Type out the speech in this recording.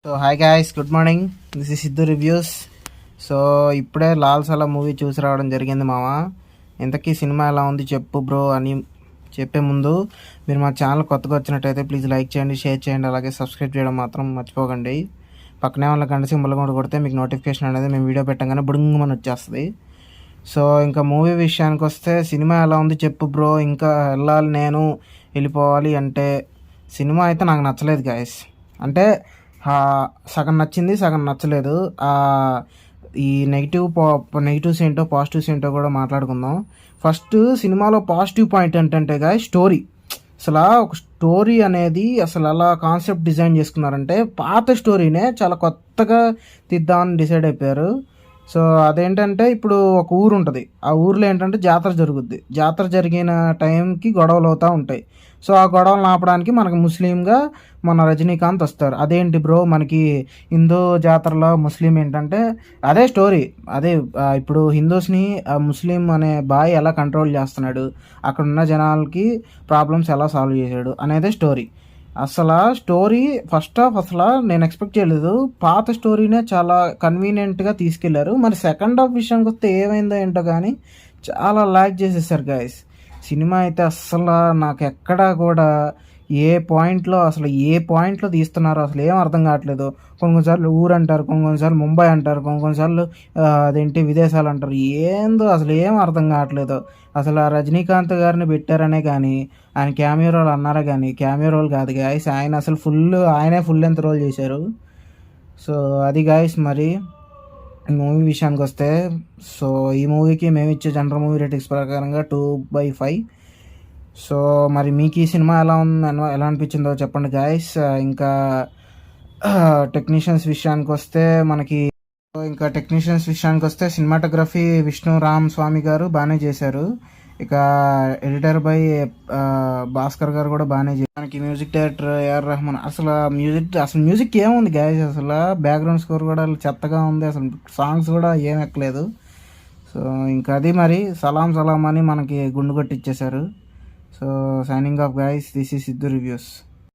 So hi guys, good morning. This is Siddhu reviews. So ఇప్పుడే Lal Salaar movie చూసి రావడం జరిగింది మామ. ఇంతకీ సినిమా ఎలా ఉంది చెప్పు బ్రో అని చెప్పే ముందు మీరు మా ఛానల్ కొత్తగా వచ్చినట్టయితే ప్లీజ్ లైక్ చేయండి, షేర్ చేయండి, అలాగే సబ్స్క్రైబ్ చేయడం మాత్రం మర్చిపోకండి. పక్కనే వాళ్ళ గంట సింబల్ కూడా కొడితే మీకు నోటిఫికేషన్ అనేది మేము వీడియో పెట్టగానే బుడుంగమని వచ్చేస్తుంది. సో ఇంకా మూవీ విషయానికి వస్తే సినిమా ఎలా ఉంది చెప్పు బ్రో, ఇంకా వెళ్ళాలి నేను, వెళ్ళిపోవాలి అంటే సినిమా అయితే నాకు నచ్చలేదు గాయస్. అంటే సగం నచ్చింది, సగం నచ్చలేదు. ఈ నెగిటివ్స్ ఏంటో పాజిటివ్స్ ఏంటో కూడా మాట్లాడుకుందాం. ఫస్ట్ సినిమాలో పాజిటివ్ పాయింట్ ఏంటంటే స్టోరీ. అసలు ఒక స్టోరీ అనేది అసలు అలా కాన్సెప్ట్ డిజైన్ చేసుకున్నారంటే పాత స్టోరీనే చాలా కొత్తగా తీద్దామని డిసైడ్ అయిపోయారు. సో అదేంటంటే ఇప్పుడు ఒక ఊరు ఉంటుంది, ఆ ఊర్లో ఏంటంటే జాతర జరుగుద్ది. జాతర జరిగిన టైంకి గొడవలు అవుతూ ఉంటాయి. సో ఆ గొడవలు ఆపడానికి మనకు ముస్లింగా మన రజనీకాంత్ వస్తారు. అదేంటి బ్రో, మనకి హిందూ జాతరలో ముస్లిం ఏంటంటే అదే స్టోరీ. అదే ఇప్పుడు హిందూస్ని ముస్లిం అనే బాయ్ ఎలా కంట్రోల్ చేస్తున్నాడు, అక్కడ ఉన్న జనాలకి ప్రాబ్లమ్స్ ఎలా సాల్వ్ చేశాడు అనేదే స్టోరీ. అసలు స్టోరీ ఫస్ట్ హాఫ్ అసలు నేను ఎక్స్పెక్ట్ చేయలేదు. పాత స్టోరీనే చాలా కన్వీనియంట్గా తీసుకెళ్లారు. మరి సెకండ్ హాఫ్ విషయానికి వస్తే ఏమైందో ఏంటో కానీ చాలా ల్యాక్ చేసేసారు గాయస్. సినిమా అయితే అస్సలు నాకు ఎక్కడా కూడా ఏ పాయింట్లో తీస్తున్నారో అసలు ఏం అర్థం కావట్లేదు. కొన్నిసార్లు ఊరు అంటారు, కొన్నిసార్లు ముంబై అంటారు, కొన్నిసార్లు అదేంటి విదేశాలు అంటారు. ఏందో అసలు ఏం అర్థం కావట్లేదు. అసలు ఆ రజనీకాంత్ గారిని పెట్టారనే కానీ ఆయన క్యామియో రోల్ అన్నారా కానీ క్యామియో రోల్ కాదు గాయస్. ఆయన అసలు ఆయనే ఫుల్ లెంత్ రోల్ చేశారు. సో అది గాయస్. మరి మూవీ విషయానికి వస్తే సో ఈ మూవీకి మేము ఇచ్చే జనరల్ మూవీ రేటింగ్స్ ప్రకారంగా 2/5. సో మరి మీకు ఈ సినిమా ఎలా అనిపించిందో చెప్పండి గాయస్. ఇంకా టెక్నీషియన్స్ విషయానికి వస్తే సినిమాటోగ్రఫీ విష్ణు రామ్ స్వామి గారు బాగానే చేశారు. ఇక ఎడిటర్ బై భాస్కర్ గారు కూడా బాగానే చేశారు. మనకి మ్యూజిక్ డైరెక్టర్ ఏఆర్ రెహమాన్. అసలు మ్యూజిక్ ఏముంది గాయస్, అసలు బ్యాక్గ్రౌండ్ స్కోర్ కూడా చెత్తగా ఉంది. అసలు సాంగ్స్ కూడా ఏం ఎక్కలేదు. సో ఇంకా అది మరి సలాం అని మనకి గుండు కొట్టిచ్చేశారు. So signing off guys, this is Siddhu reviews.